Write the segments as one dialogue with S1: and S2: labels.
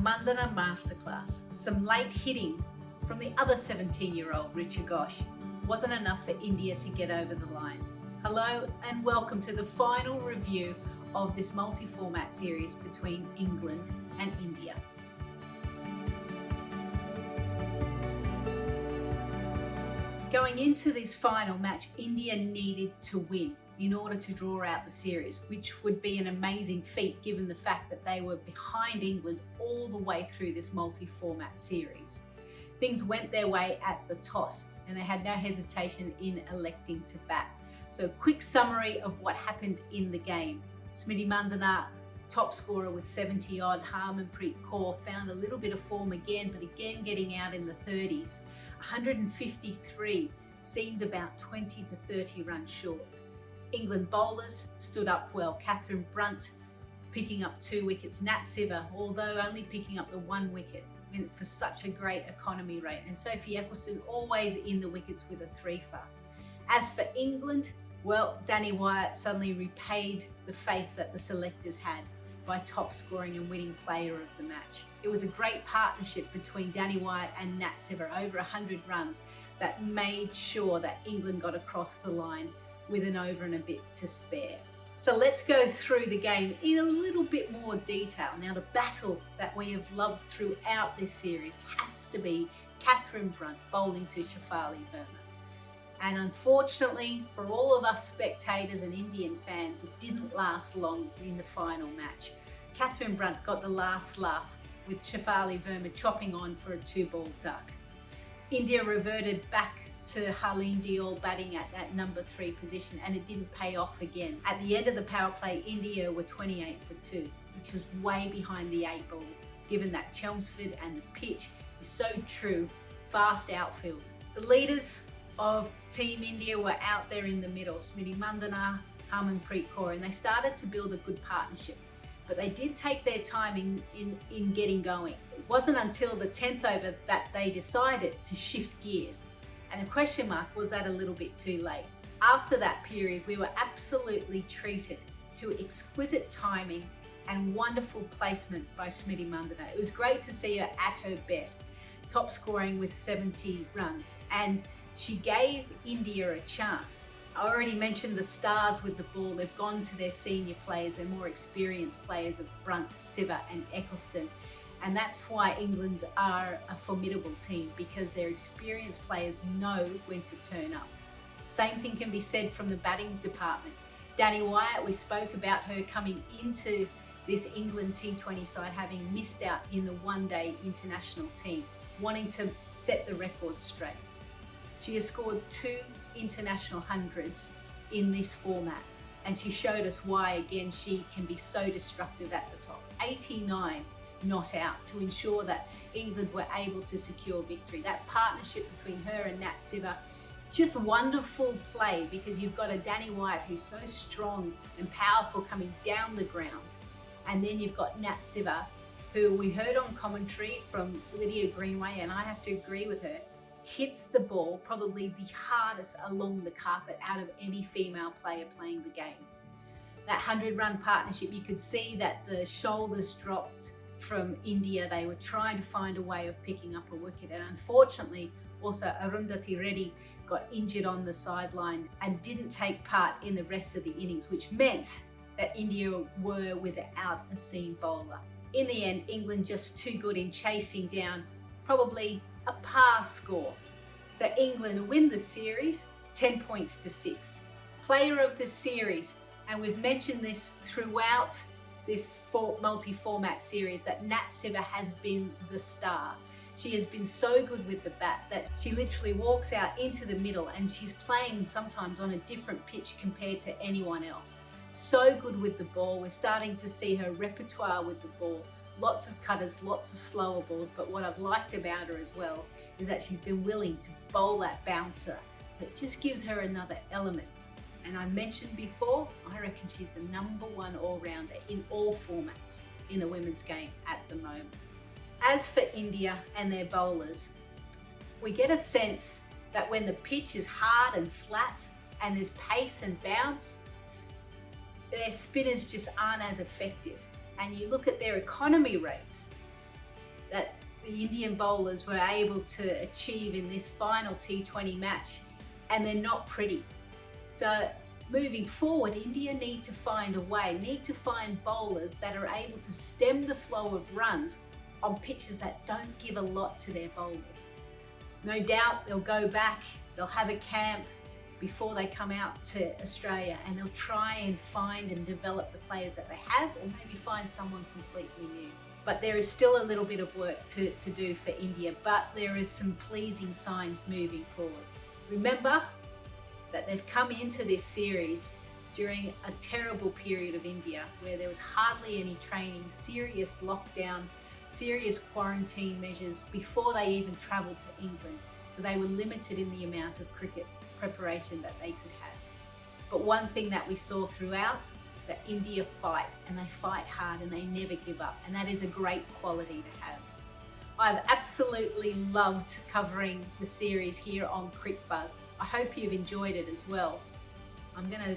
S1: Mandana masterclass, some late hitting from the other 17-year-old Richa Ghosh wasn't enough for India to get over the line. Hello and welcome to the final review of this multi-format series between England and India. Going into this final match, India needed to win in order to draw out the series, which would be an amazing feat given the fact that they were behind England all the way through this multi-format series. Things went their way at the toss and they had no hesitation in electing to bat. So quick summary of what happened in the game. Smriti Mandana, top scorer with 70 odd. Harmanpreet Kaur found a little bit of form again, but again getting out in the 30s. 153 seemed about 20 to 30 runs short. England bowlers stood up well. Catherine Brunt picking up 2 wickets. Nat Siver, although only picking up the 1 wicket for such a great economy rate. And Sophie Eccleston always in the wickets with a 3-for. As for England, well, Danielle Wyatt suddenly repaid the faith that the selectors had by top scoring and winning player of the match. It was a great partnership between Danielle Wyatt and Nat Siver, over 100 runs, that made sure that England got across the line with an over and a bit to spare. So let's go through the game in a little bit more detail. Now, the battle that we have loved throughout this series has to be Catherine Brunt bowling to Shafali Verma. And unfortunately, for all of us spectators and Indian fans, it didn't last long in the final match. Catherine Brunt got the last laugh with Shafali Verma chopping on for a 2-ball duck. India reverted back to Harleen Deol batting at that number 3 position, and it didn't pay off again. At the end of the power play, India were 28 for 2, which was way behind the 8 ball, given that Chelmsford and the pitch is so true, fast outfield. The leaders of Team India were out there in the middle, Smriti Mandana, Harmanpreet Kaur, and they started to build a good partnership. But they did take their time in getting going. It wasn't until the 10th over that they decided to shift gears. And the question mark, was that a little bit too late? After that period, we were absolutely treated to exquisite timing and wonderful placement by Smriti Mandana. It was great to see her at her best, top scoring with 70 runs. And she gave India a chance. I already mentioned the stars with the ball. They've gone to their senior players, their more experienced players of Brunt, Siver and Eccleston. And that's why England are a formidable team, because their experienced players know when to turn up. Same thing can be said from the batting department. Danielle Wyatt, we spoke about her coming into this England T20 side, having missed out in the one-day international team, wanting to set the record straight. She has scored 2 international hundreds in this format, and she showed us why, again, she can be so destructive at the top. 89 not out to ensure that England were able to secure victory. That partnership between her and Nat Siver, just wonderful play, because you've got a Danielle Wyatt who's so strong and powerful coming down the ground, and then you've got Nat Siver, who we heard on commentary from Lydia Greenway, and I have to agree with her, hits the ball probably the hardest along the carpet out of any female player playing the game. That 100-run partnership, you could see that the shoulders dropped from India. They were trying to find a way of picking up a wicket, and unfortunately also Arundhati Reddy got injured on the sideline and didn't take part in the rest of the innings, which meant that India were without a seam bowler. In the end, England just too good in chasing down probably a par score. So England win the series 10 points to 6. Player of the series, and we've mentioned this throughout this multi-format series, that Nat Siver has been the star. She has been so good with the bat that she literally walks out into the middle and she's playing sometimes on a different pitch compared to anyone else. So good with the ball. We're starting to see her repertoire with the ball. Lots of cutters, lots of slower balls, but what I've liked about her as well is that she's been willing to bowl that bouncer. So it just gives her another element. And I mentioned before, I reckon she's the #1 all-rounder in all formats in the women's game at the moment. As for India and their bowlers, we get a sense that when the pitch is hard and flat and there's pace and bounce, their spinners just aren't as effective. And you look at their economy rates, that the Indian bowlers were able to achieve in this final T20 match, and they're not pretty. So moving forward, India need to find a way, need to find bowlers that are able to stem the flow of runs on pitches that don't give a lot to their bowlers. No doubt they'll go back, they'll have a camp before they come out to Australia, and they'll try and find and develop the players that they have, or maybe find someone completely new. But there is still a little bit of work to do for India, but there is some pleasing signs moving forward. Remember that they've come into this series during a terrible period of India where there was hardly any training, serious lockdown, serious quarantine measures before they even travelled to England. So they were limited in the amount of cricket preparation that they could have. But one thing that we saw throughout, that India fight, and they fight hard, and they never give up, and that is a great quality to have. I've absolutely loved covering the series here on Cricbuzz. I hope you've enjoyed it as well. I'm going to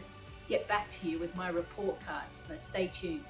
S1: get back to you with my report cards, so stay tuned.